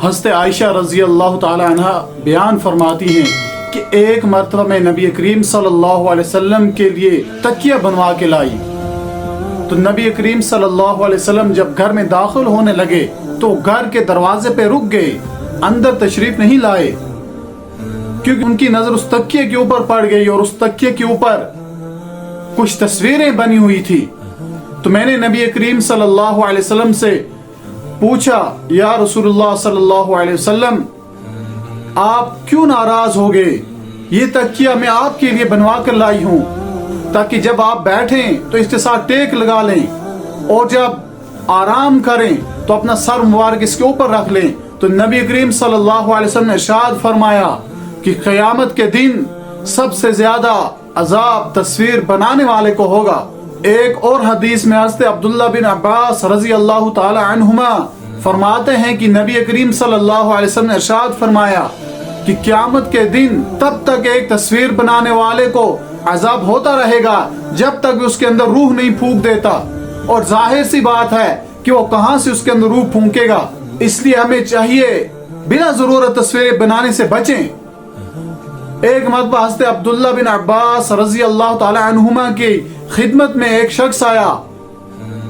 حضرت عائشہ رضی اللہ تعالی عنہ بیان فرماتی ہیں کہ ایک مرتبہ میں نبی کریم صلی اللہ علیہ وسلم کے لیے تکیہ بنوا کے لائی تو نبی کریم صلی اللہ علیہ وسلم جب گھر میں داخل ہونے لگے تو گھر کے دروازے پہ رک گئے، اندر تشریف نہیں لائے، کیونکہ ان کی نظر اس تکیے کے اوپر پڑ گئی اور اس تکیے کے اوپر کچھ تصویریں بنی ہوئی تھی۔ تو میں نے نبی کریم صلی اللہ علیہ وسلم سے پوچھا، یا رسول اللہ صلی اللہ علیہ وسلم آپ کیوں ناراض ہو گئے؟ یہ تکیہ میں آپ کے لیے بنوا کر لائی ہوں تاکہ جب آپ بیٹھیں تو اس کے ساتھ ٹیک لگا لیں اور جب آرام کریں تو اپنا سر مبارک اس کے اوپر رکھ لیں۔ تو نبی کریم صلی اللہ علیہ وسلم نے ارشاد فرمایا کہ قیامت کے دن سب سے زیادہ عذاب تصویر بنانے والے کو ہوگا۔ ایک اور حدیث میں حضرت عبداللہ بن عباس رضی اللہ تعالی عنہما فرماتے ہیں کہ نبی کریم صلی اللہ علیہ وسلم نے ارشاد فرمایا کہ قیامت کے دن تب تک ایک تصویر بنانے والے کو عذاب ہوتا رہے گا جب تک اس کے اندر روح نہیں پھونک دیتا، اور ظاہر سی بات ہے کہ وہ کہاں سے اس کے اندر روح پھونکے گا۔ اس لیے ہمیں چاہیے بلا ضرورت تصویریں بنانے سے بچیں۔ ایک مرتبہ حضرت عبداللہ بن عباس رضی اللہ تعالی عنہما کی خدمت میں ایک شخص آیا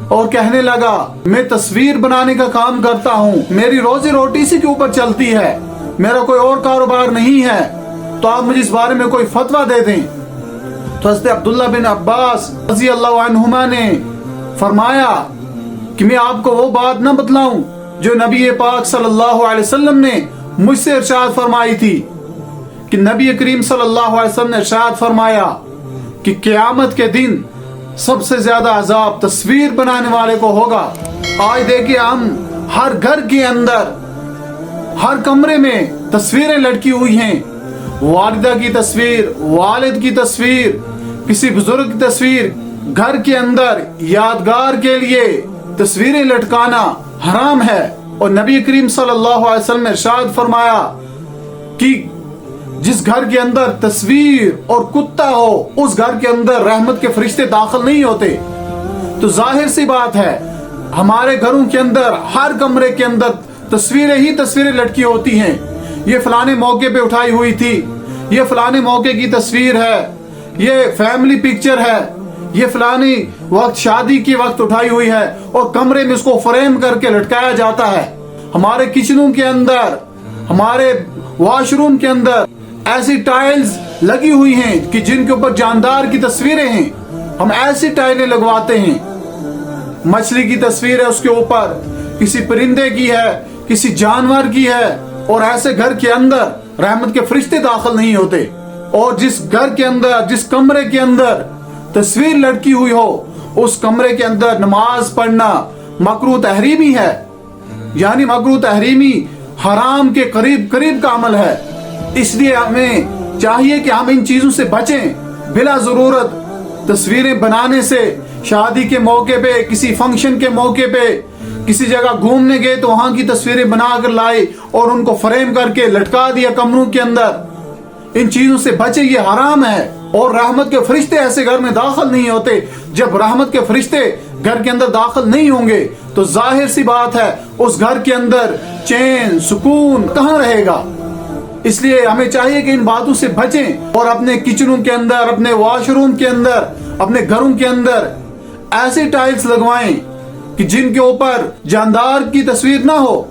اور کہنے لگا، میں تصویر بنانے کا کام کرتا ہوں، میری روزی روٹی اسی کے اوپر چلتی ہے، میرا کوئی اور کاروبار نہیں ہے، تو آپ مجھے اس بارے میں کوئی فتویٰ دے دیں۔ تو حضرت عبداللہ بن عباس رضی اللہ عنہما نے فرمایا کہ میں آپ کو وہ بات نہ بتلاؤں جو نبی پاک صلی اللہ علیہ وسلم نے مجھ سے ارشاد فرمائی تھی، کہ نبی کریم صلی اللہ علیہ وسلم نے ارشاد فرمایا کہ قیامت کے دن سب سے زیادہ عذاب تصویر بنانے والے کو ہوگا۔ آج دیکھیں ہم ہر گھر کے اندر ہر کمرے میں تصویریں لٹکی ہوئی ہیں، والدہ کی تصویر، والد کی تصویر، کسی بزرگ کی تصویر، گھر کے اندر یادگار کے لیے تصویریں لٹکانا حرام ہے۔ اور نبی کریم صلی اللہ علیہ وسلم نے ارشاد فرمایا کہ جس گھر کے اندر تصویر اور کتا ہو اس گھر کے اندر رحمت کے فرشتے داخل نہیں ہوتے۔ تو ظاہر سی بات ہے ہمارے گھروں کے اندر ہر کمرے کے اندر تصویریں ہی تصویریں لٹکی ہوتی ہیں، یہ فلانے موقع پہ اٹھائی ہوئی تھی، یہ فلانے موقع کی تصویر ہے، یہ فیملی پکچر ہے، یہ فلانی وقت شادی کی وقت اٹھائی ہوئی ہے، اور کمرے میں اس کو فریم کر کے لٹکایا جاتا ہے۔ ہمارے کچنوں کے اندر، ہمارے واش روم کے اندر ایسی ٹائلز لگی ہوئی ہیں کہ جن کے اوپر جاندار کی تصویریں ہیں، ہم ایسی ٹائلیں لگواتے ہیں، مچھلی کی تصویر ہے اس کے اوپر، کسی پرندے کی ہے، کسی جانور کی ہے، اور ایسے گھر کے اندر رحمت کے فرشتے داخل نہیں ہوتے۔ اور جس گھر کے اندر، جس کمرے کے اندر تصویر لڑکی ہوئی ہو اس کمرے کے اندر نماز پڑھنا مکروہ تحریمی ہے، یعنی مکروہ تحریمی حرام کے قریب قریب کا عمل ہے۔ اس لیے ہمیں چاہیے کہ ہم ان چیزوں سے بچیں، بلا ضرورت تصویریں بنانے سے۔ شادی کے موقع پہ، کسی فنکشن کے موقع پہ، کسی جگہ گھومنے گئے تو وہاں کی تصویریں بنا کر لائے اور ان کو فریم کر کے لٹکا دیا کمروں کے اندر۔ ان چیزوں سے بچیں، یہ حرام ہے۔ اور رحمت کے فرشتے ایسے گھر میں داخل نہیں ہوتے۔ جب رحمت کے فرشتے گھر کے اندر داخل نہیں ہوں گے تو ظاہر سی بات ہے اس گھر کے اندر چین سکون کہاں رہے گا۔ اس لیے ہمیں چاہیے کہ ان باتوں سے بچیں اور اپنے کچنوں کے اندر، اپنے واش روم کے اندر، اپنے گھروں کے اندر ایسی ٹائلز لگوائیں کہ جن کے اوپر جاندار کی تصویر نہ ہو۔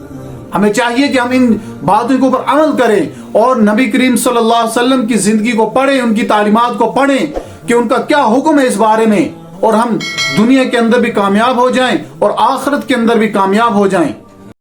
ہمیں چاہیے کہ ہم ان باتوں کے اوپر عمل کریں اور نبی کریم صلی اللہ علیہ وسلم کی زندگی کو پڑھیں، ان کی تعلیمات کو پڑھیں کہ ان کا کیا حکم ہے اس بارے میں، اور ہم دنیا کے اندر بھی کامیاب ہو جائیں اور آخرت کے اندر بھی کامیاب ہو جائیں۔